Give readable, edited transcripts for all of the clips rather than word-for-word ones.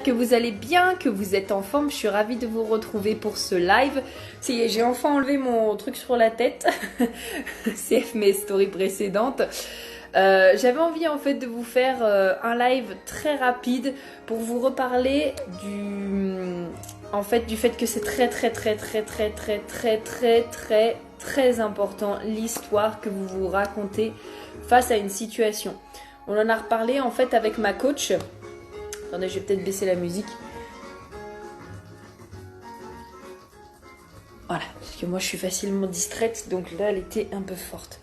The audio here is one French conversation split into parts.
que vous allez bien, que vous êtes en forme. Je suis ravie de vous retrouver pour ce live. Ça y est, j'ai enfin enlevé mon truc sur la tête. CF mes stories précédentes. J'avais envie en fait de vous faire un live très rapide pour vous reparler du fait que c'est très important l'histoire que vous vous racontez face à une situation. On en a reparlé en fait avec ma coach. Attendez, je vais peut-être baisser la musique. Voilà, parce que moi je suis facilement distraite, donc là elle était un peu forte.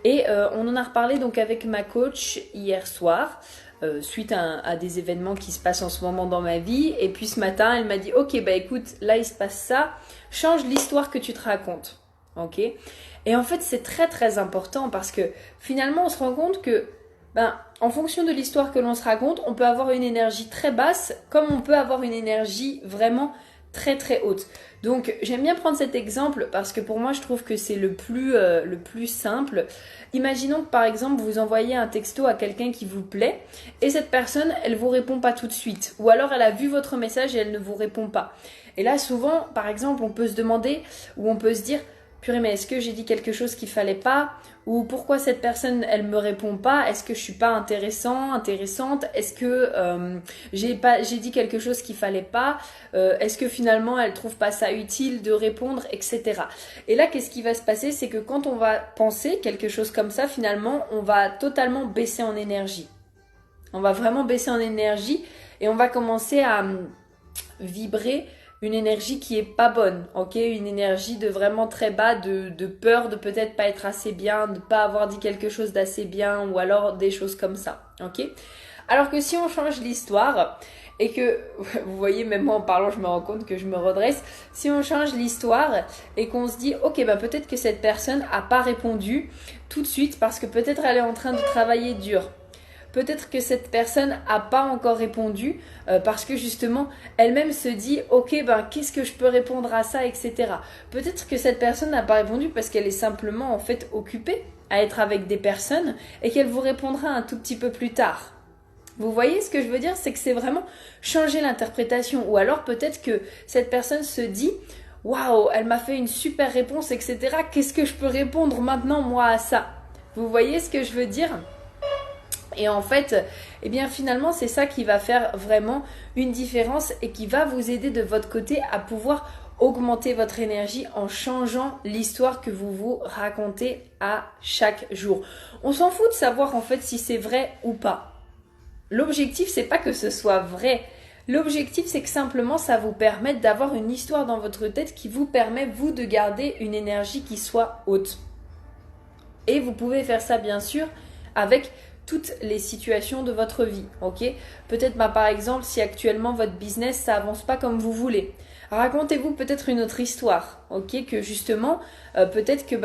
Et on en a reparlé donc avec ma coach hier soir, suite à des événements qui se passent en ce moment dans ma vie. Et puis ce matin, elle m'a dit « Ok, bah écoute, là il se passe ça, change l'histoire que tu te racontes. » Ok. Et en fait, c'est très important parce que finalement, on se rend compte que en fonction de l'histoire que l'on se raconte, on peut avoir une énergie très basse comme on peut avoir une énergie vraiment très haute. Donc j'aime bien prendre cet exemple parce que pour moi je trouve que c'est le plus simple. Imaginons que par exemple vous envoyez un texto à quelqu'un qui vous plaît et cette personne elle vous répond pas tout de suite, ou alors elle a vu votre message et elle ne vous répond pas. Et là souvent par exemple on peut se demander, ou on peut se dire purée, mais est-ce que j'ai dit quelque chose qu'il fallait pas? Ou pourquoi cette personne, elle me répond pas? Est-ce que je suis pas intéressante? Est-ce que j'ai dit quelque chose qu'il fallait pas? Est-ce que finalement, elle trouve pas ça utile de répondre, etc. Et là, qu'est-ce qui va se passer? C'est que quand on va penser quelque chose comme ça, finalement, on va totalement baisser en énergie. On va vraiment baisser en énergie et on va commencer à vibrer une énergie qui est pas bonne, ok, une énergie de vraiment très bas, de peur de peut-être pas être assez bien, de pas avoir dit quelque chose d'assez bien, ou alors des choses comme ça, ok. Alors que si on change l'histoire et que, vous voyez, même moi en parlant, je me rends compte que je me redresse. Si on change l'histoire et qu'on se dit, ok, peut-être que cette personne a pas répondu tout de suite parce que peut-être elle est en train de travailler dur. Peut-être que cette personne n'a pas encore répondu parce que justement, elle-même se dit « Ok, qu'est-ce que je peux répondre à ça, etc. » Peut-être que cette personne n'a pas répondu parce qu'elle est simplement en fait occupée à être avec des personnes et qu'elle vous répondra un tout petit peu plus tard. Vous voyez ce que je veux dire? C'est que c'est vraiment changer l'interprétation. Ou alors peut-être que cette personne se dit « Waouh, elle m'a fait une super réponse, etc. Qu'est-ce que je peux répondre maintenant moi à ça ?» Vous voyez ce que je veux dire? Et en fait, eh bien finalement, c'est ça qui va faire vraiment une différence et qui va vous aider de votre côté à pouvoir augmenter votre énergie en changeant l'histoire que vous vous racontez à chaque jour. On s'en fout de savoir en fait si c'est vrai ou pas. L'objectif, c'est pas que ce soit vrai. L'objectif, c'est que simplement ça vous permette d'avoir une histoire dans votre tête qui vous permet, vous, de garder une énergie qui soit haute. Et vous pouvez faire ça, bien sûr, avec toutes les situations de votre vie, ok? Peut-être, par exemple, si actuellement votre business, ça avance pas comme vous voulez. Racontez-vous peut-être une autre histoire, ok? Que justement, peut-être que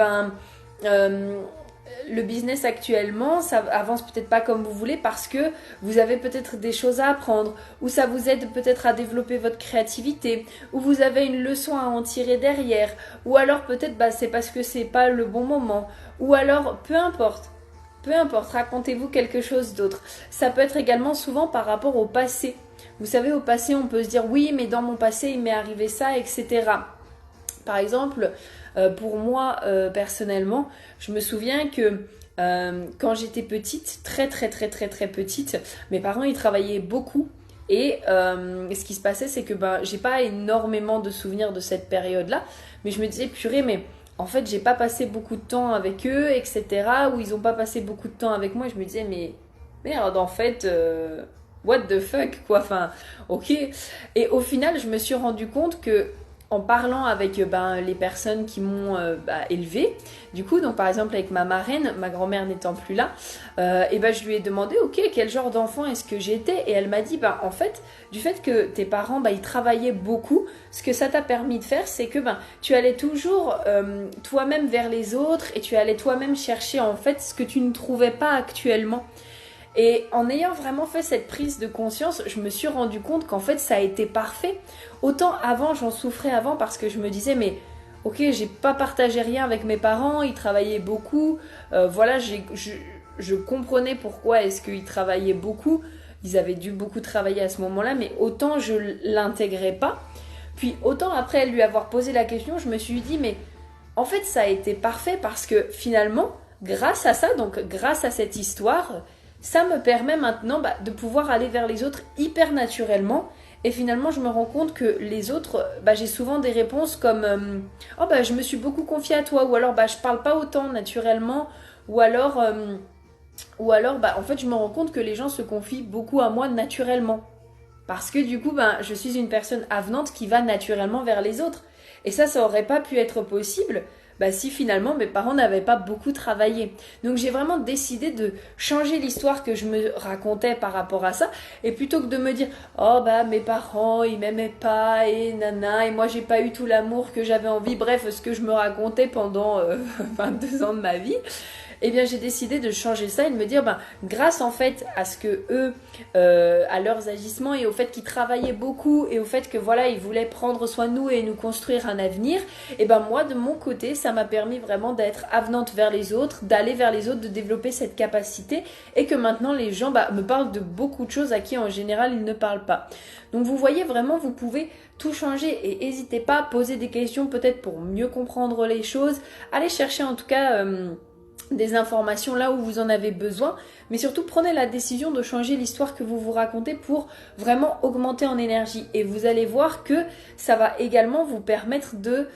le business actuellement, ça avance peut-être pas comme vous voulez parce que vous avez peut-être des choses à apprendre, ou ça vous aide peut-être à développer votre créativité, ou vous avez une leçon à en tirer derrière, ou alors peut-être c'est parce que c'est pas le bon moment, ou alors peu importe. Peu importe, racontez-vous quelque chose d'autre. Ça peut être également souvent par rapport au passé. Vous savez, au passé, on peut se dire « Oui, mais dans mon passé, il m'est arrivé ça, etc. » Par exemple, pour moi, personnellement, je me souviens que quand j'étais petite, très petite, mes parents, ils travaillaient beaucoup. Et ce qui se passait, c'est que j'ai pas énormément de souvenirs de cette période-là. Mais je me disais « Purée, mais… » En fait, j'ai pas passé beaucoup de temps avec eux, etc. Ou ils ont pas passé beaucoup de temps avec moi. Je me disais, mais merde, en fait, what the fuck, quoi. Enfin, ok. Et au final, je me suis rendu compte que en parlant avec les personnes qui m'ont élevée, du coup, donc par exemple avec ma marraine, ma grand-mère n'étant plus là, je lui ai demandé, ok, quel genre d'enfant est-ce que j'étais? Et elle m'a dit, en fait, du fait que tes parents, ils travaillaient beaucoup, ce que ça t'a permis de faire, c'est que tu allais toujours toi-même vers les autres et tu allais toi-même chercher en fait ce que tu ne trouvais pas actuellement. Et en ayant vraiment fait cette prise de conscience, je me suis rendu compte qu'en fait ça a été parfait. Autant avant, j'en souffrais avant parce que je me disais mais ok, j'ai pas partagé rien avec mes parents, ils travaillaient beaucoup, je comprenais pourquoi est-ce qu'ils travaillaient beaucoup. ils avaient dû beaucoup travailler à ce moment-là, mais autant je l'intégrais pas. Puis autant après lui avoir posé la question, je me suis dit, mais en fait ça a été parfait parce que finalement, grâce à ça, donc grâce à cette histoire, ça me permet maintenant de pouvoir aller vers les autres hyper naturellement. Et finalement, je me rends compte que les autres, j'ai souvent des réponses comme oh je me suis beaucoup confiée à toi, ou alors je parle pas autant naturellement, ou alors en fait je me rends compte que les gens se confient beaucoup à moi naturellement. Parce que du coup, je suis une personne avenante qui va naturellement vers les autres. Et ça aurait pas pu être possible si finalement mes parents n'avaient pas beaucoup travaillé. Donc j'ai vraiment décidé de changer l'histoire que je me racontais par rapport à ça. Et plutôt que de me dire, oh mes parents ils m'aimaient pas et nana, et moi j'ai pas eu tout l'amour que j'avais envie, bref, ce que je me racontais pendant 22 ans de ma vie. Eh bien j'ai décidé de changer ça et de me dire grâce en fait à ce que eux à leurs agissements et au fait qu'ils travaillaient beaucoup et au fait que voilà ils voulaient prendre soin de nous et nous construire un avenir, et moi de mon côté ça m'a permis vraiment d'être avenante vers les autres, d'aller vers les autres, de développer cette capacité, et que maintenant les gens me parlent de beaucoup de choses à qui en général ils ne parlent pas. Donc vous voyez vraiment, vous pouvez tout changer et n'hésitez pas à poser des questions peut-être pour mieux comprendre les choses, allez chercher en tout cas des informations là où vous en avez besoin, mais surtout prenez la décision de changer l'histoire que vous vous racontez pour vraiment augmenter en énergie, et vous allez voir que ça va également vous permettre de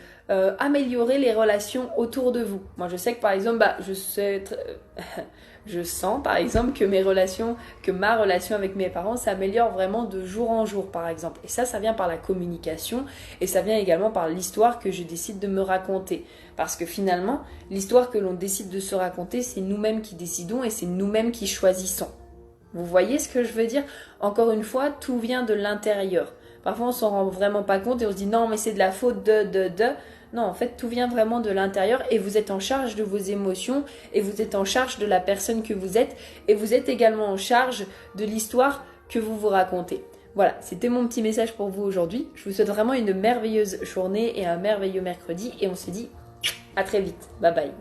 améliorer les relations autour de vous. Moi je sais que par exemple je sens par exemple que ma relation avec mes parents s'améliore vraiment de jour en jour par exemple, et ça vient par la communication, et ça vient également par l'histoire que je décide de me raconter, parce que finalement l'histoire que l'on décide de se raconter, c'est nous-mêmes qui décidons et c'est nous-mêmes qui choisissons. Vous voyez ce que je veux dire? Encore une fois, tout vient de l'intérieur. Parfois on s'en rend vraiment pas compte et on se dit non mais c'est de la faute de. Non, en fait tout vient vraiment de l'intérieur, et vous êtes en charge de vos émotions, et vous êtes en charge de la personne que vous êtes, et vous êtes également en charge de l'histoire que vous vous racontez. Voilà, c'était mon petit message pour vous aujourd'hui. Je vous souhaite vraiment une merveilleuse journée et un merveilleux mercredi, et on se dit à très vite. Bye bye.